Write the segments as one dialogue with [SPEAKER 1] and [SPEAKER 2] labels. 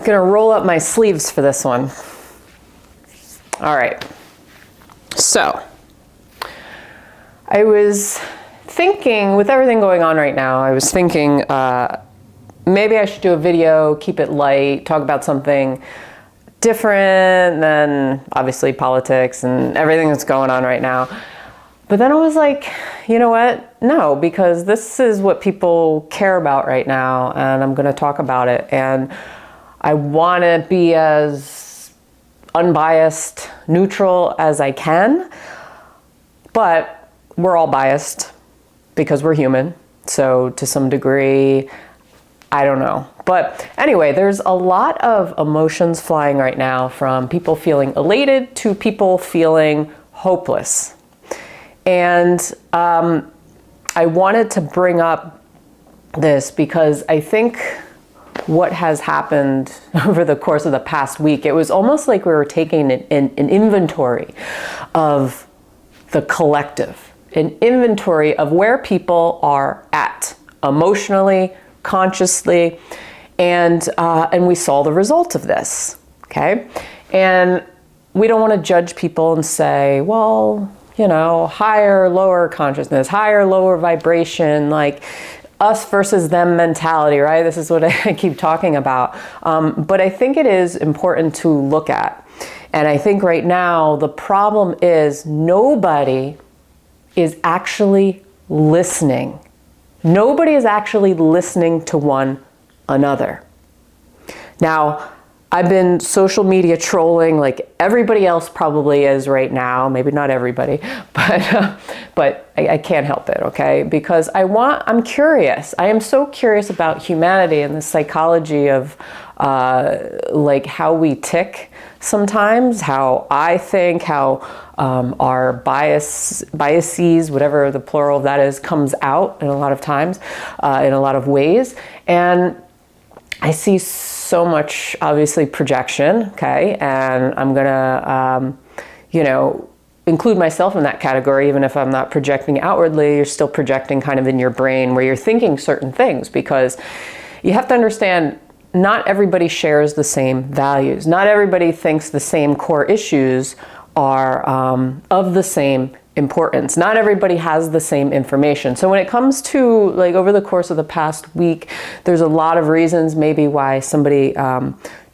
[SPEAKER 1] Gonna roll up my sleeves for this one. All right. So, I was thinking, with everything going on right now, I was thinking maybe I should do a video, keep it light, talk about something different than obviously politics and everything that's going on right now. But then I was like, you know what? No, because this is what people care about right now, and I'm going to talk about it. And I want to be as unbiased, neutral as I can, but we're all biased because we're human. So to some degree, I don't know. But anyway, there's a lot of emotions flying right now, from people feeling elated to people feeling hopeless. And I wanted to bring up this because I think what has happened over the course of the past week, it was almost like we were taking an inventory of the collective, an inventory of where people are at emotionally, consciously, and we saw the result of this, okay? And we don't want to judge people and say, well, you know, higher, lower consciousness, higher, lower vibration, like us versus them mentality, right? This is what I keep talking about. But I think it is important to look at. And I think right now the problem is nobody is actually listening. Nobody is actually listening to one another. Now, I've been social media trolling like everybody else probably is right now. Maybe not everybody, but I can't help it, okay? Because I'm curious. I am so curious about humanity and the psychology of like how we tick sometimes, how I think, how our biases, whatever the plural of that is, comes out in a lot of times, in a lot of ways. And I see so much, obviously, projection, okay? And I'm gonna, you know, include myself in that category. Even if I'm not projecting outwardly, you're still projecting kind of in your brain where you're thinking certain things, because you have to understand, not everybody shares the same values. Not everybody thinks the same core issues are of the same importance. Not everybody has the same information. So when it comes to, like, over the course of the past week, there's a lot of reasons maybe why somebody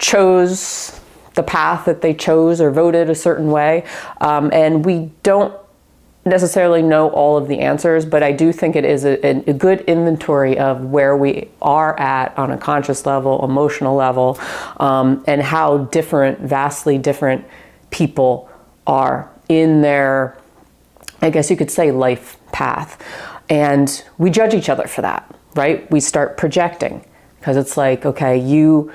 [SPEAKER 1] chose the path that they chose or voted a certain way. And we don't necessarily know all of the answers, but I do think it is a good inventory of where we are at on a conscious level, emotional level, and how different, vastly different people are in their, I guess you could say, life path. And we judge each other for that, right? We start projecting, because it's like, okay, you,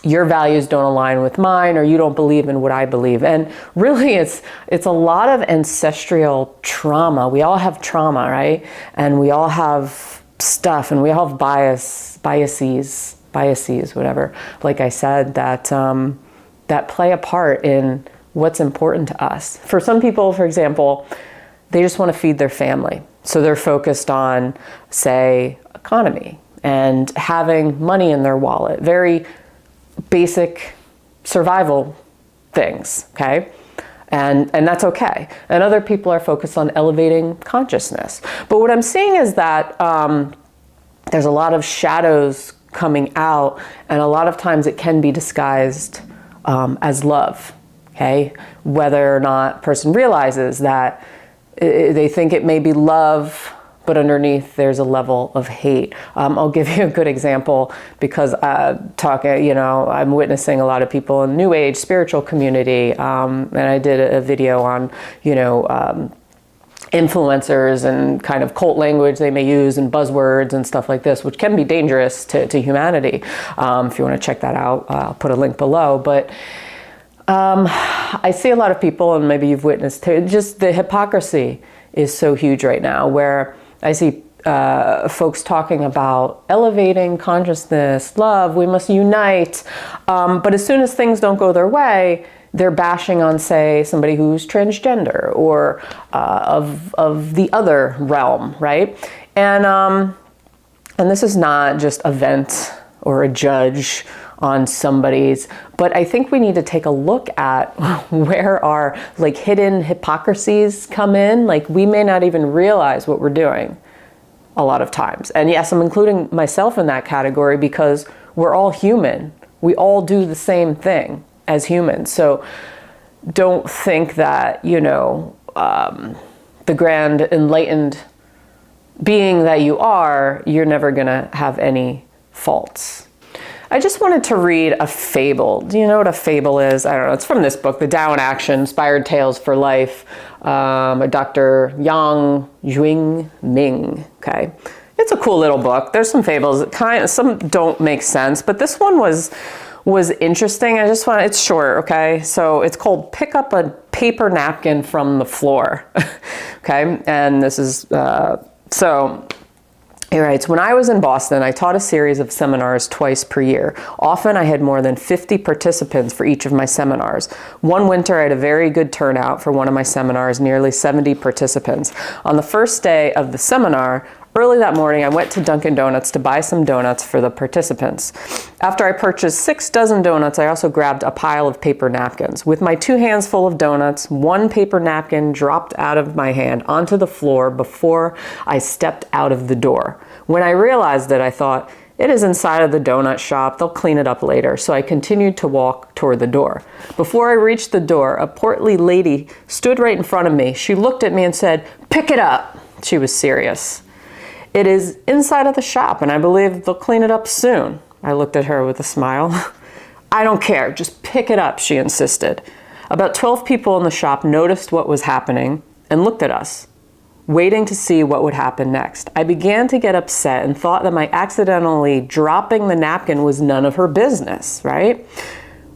[SPEAKER 1] your values don't align with mine, or you don't believe in what I believe. And really it's a lot of ancestral trauma. We all have trauma, right? And we all have stuff, and we all have biases, whatever, like I said, that play a part in what's important to us. For some people, for example, they just want to feed their family. So they're focused on, say, economy and having money in their wallet. Very basic survival things, okay? And that's okay. And other people are focused on elevating consciousness. But what I'm seeing is that there's a lot of shadows coming out, and a lot of times it can be disguised as love. Okay, whether or not a person realizes that they think it may be love, but underneath there's a level of hate. I'll give you a good example, because I'm witnessing a lot of people in New Age spiritual community, and I did a video on, influencers and kind of cult language they may use and buzzwords and stuff like this, which can be dangerous to humanity. If you want to check that out, I'll put a link below. But I see a lot of people, and maybe you've witnessed too, just the hypocrisy is so huge right now, where I see folks talking about elevating consciousness, love, we must unite. But as soon as things don't go their way, they're bashing on, say, somebody who's transgender or of the other realm, right? And this is not just a vent or a judge on somebody's, but I think we need to take a look at where our like hidden hypocrisies come in. Like we may not even realize what we're doing a lot of times. And yes, I'm including myself in that category because we're all human. We all do the same thing as humans. So don't think that, you know, the grand enlightened being that you are, you're never gonna have any faults. I just wanted to read a fable. Do you know what a fable is? I don't know. It's from this book, The Tao in Action, Inspired Tales for Life, Dr. Yang Juing Ming. Okay, it's a cool little book. There's some fables. Some don't make sense, but this one was interesting. It's short. Okay, so it's called "Pick Up a Paper Napkin from the Floor." Okay, and this is so. He writes, when I was in Boston, I taught a series of seminars twice per year. Often I had more than 50 participants for each of my seminars. One winter I had a very good turnout for one of my seminars, nearly 70 participants. On the first day of the seminar, early that morning, I went to Dunkin' Donuts to buy some donuts for the participants. After I purchased 6 dozen donuts, I also grabbed a pile of paper napkins. With my 2 hands full of donuts, one paper napkin dropped out of my hand onto the floor before I stepped out of the door. When I realized it, I thought, it is inside of the donut shop. They'll clean it up later. So I continued to walk toward the door. Before I reached the door, a portly lady stood right in front of me. She looked at me and said, "Pick it up." She was serious. "It is inside of the shop, and I believe they'll clean it up soon." I looked at her with a smile. "I don't care, just pick it up," she insisted. About 12 people in the shop noticed what was happening and looked at us, waiting to see what would happen next. I began to get upset and thought that my accidentally dropping the napkin was none of her business, right?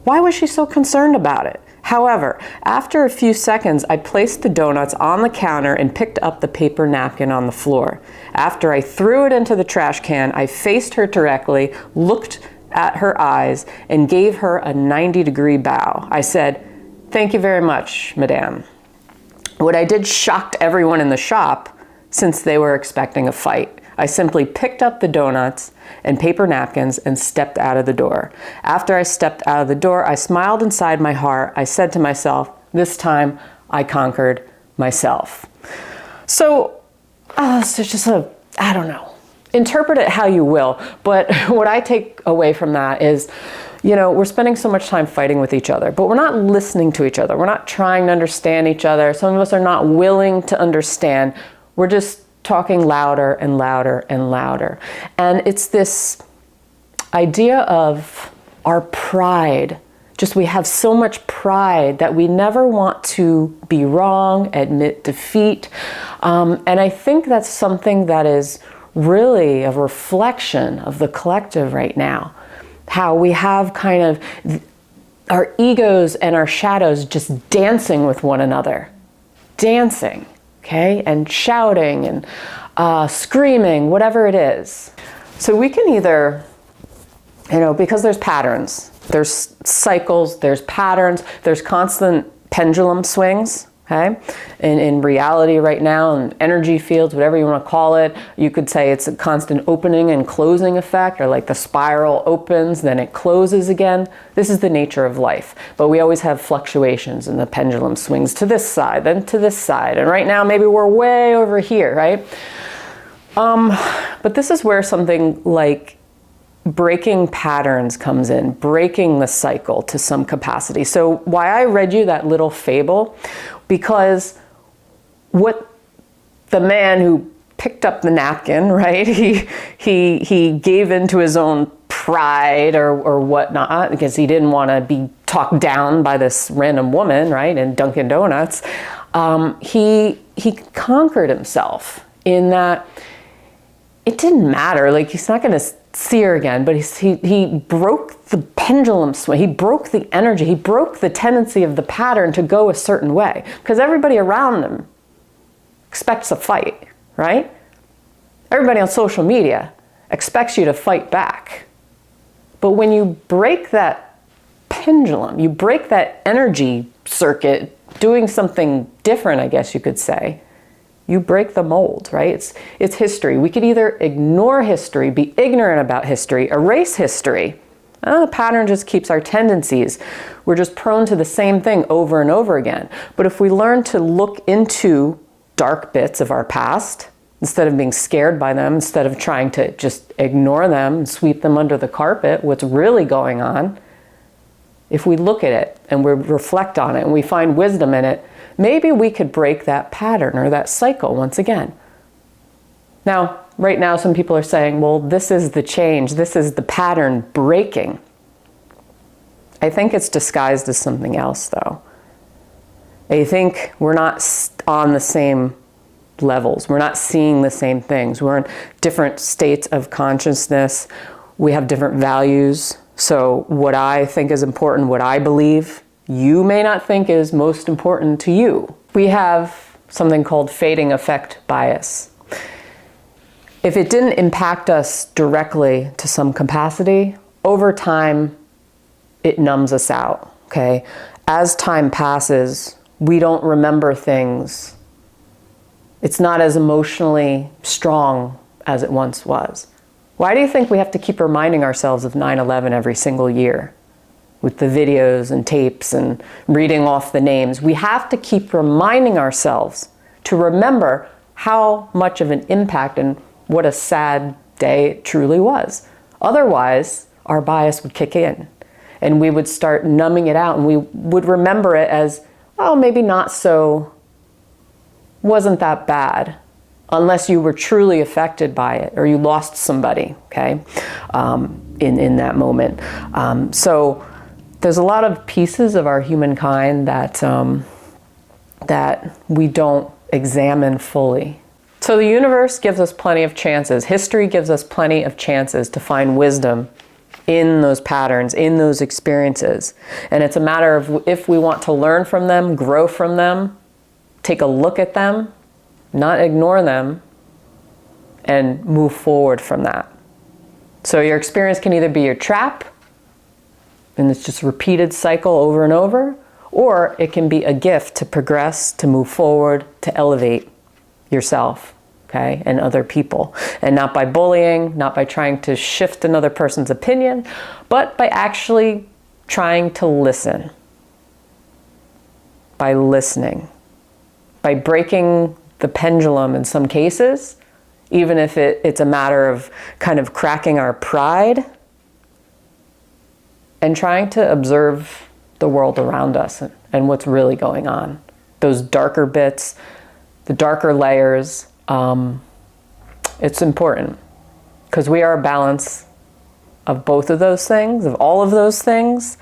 [SPEAKER 1] Why was she so concerned about it? However, after a few seconds, I placed the donuts on the counter and picked up the paper napkin on the floor. After I threw it into the trash can, I faced her directly, looked at her eyes, and gave her a 90-degree bow. I said, "Thank you very much, madame." What I did shocked everyone in the shop since they were expecting a fight. I simply picked up the donuts and paper napkins and stepped out of the door. After I stepped out of the door, I smiled inside my heart. I said to myself, this time I conquered myself. So, it's just I don't know. Interpret it how you will. But what I take away from that is, you know, we're spending so much time fighting with each other, but we're not listening to each other. We're not trying to understand each other. Some of us are not willing to understand. We're just talking louder and louder and louder. And it's this idea of our pride. Just we have so much pride that we never want to be wrong, admit defeat. And I think that's something that is really a reflection of the collective right now. How we have kind of our egos and our shadows just dancing with one another. Dancing. Okay, and shouting and screaming, whatever it is. So we can either, you know, because there's patterns, there's cycles, there's patterns, there's constant pendulum swings, okay? In reality right now, in energy fields, whatever you want to call it, you could say it's a constant opening and closing effect, or like the spiral opens, then it closes again. This is the nature of life. But we always have fluctuations, and the pendulum swings to this side, then to this side. And right now, maybe we're way over here, right? But this is where something like breaking patterns comes in, breaking the cycle to some capacity. So why I read you that little fable, because what the man who picked up the napkin, right, he gave into his own pride or whatnot, because he didn't want to be talked down by this random woman, right, in Dunkin' Donuts. He conquered himself in that it didn't matter. Like, he's not going to see her again, but he broke the pendulum swing. He broke the energy. He broke the tendency of the pattern to go a certain way, because everybody around him expects a fight, right? Everybody on social media expects you to fight back. But when you break that pendulum, you break that energy circuit, doing something different, I guess you could say, You break the mold, right? It's history. We could either ignore history, be ignorant about history, erase history. The pattern just keeps our tendencies. We're just prone to the same thing over and over again. But if we learn to look into dark bits of our past, instead of being scared by them, instead of trying to just ignore them and sweep them under the carpet, what's really going on, if we look at it and we reflect on it and we find wisdom in it, maybe we could break that pattern or that cycle once again. Now, right now, some people are saying, well, this is the change. This is the pattern breaking. I think it's disguised as something else, though. I think we're not on the same levels. We're not seeing the same things. We're in different states of consciousness. We have different values. So what I think is important, what I believe, you may not think is most important to you. We have something called fading effect bias. If it didn't impact us directly to some capacity, over time, it numbs us out, okay? As time passes, we don't remember things. It's not as emotionally strong as it once was. Why do you think we have to keep reminding ourselves of 9/11 every single year? With the videos and tapes and reading off the names. We have to keep reminding ourselves to remember how much of an impact and what a sad day it truly was. Otherwise, our bias would kick in and we would start numbing it out and we would remember it as, oh, maybe not so, wasn't that bad, unless you were truly affected by it or you lost somebody, okay, in that moment. So there's a lot of pieces of our humankind that, that we don't examine fully. So the universe gives us plenty of chances. History gives us plenty of chances to find wisdom in those patterns, in those experiences. And it's a matter of if we want to learn from them, grow from them, take a look at them, not ignore them, and move forward from that. So your experience can either be your trap, and it's just a repeated cycle over and over, or it can be a gift to progress, to move forward, to elevate yourself, okay, and other people. And not by bullying, not by trying to shift another person's opinion, but by actually trying to listen. By listening. By breaking the pendulum in some cases, even if it's a matter of kind of cracking our pride, and trying to observe the world around us and what's really going on. Those darker bits, the darker layers, it's important because we are a balance of both of those things, of all of those things,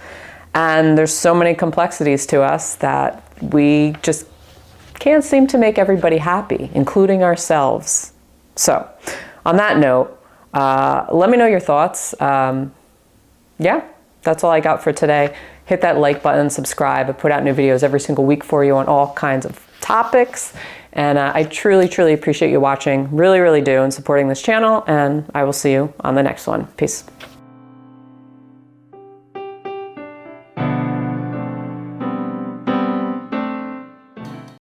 [SPEAKER 1] and there's so many complexities to us that we just can't seem to make everybody happy, including ourselves. So, on that note, let me know your thoughts. Yeah, that's all I got for today. Hit that like button, subscribe. I put out new videos every single week for you on all kinds of topics. And I truly, truly appreciate you watching. Really, really do, and supporting this channel. And I will see you on the next one. Peace.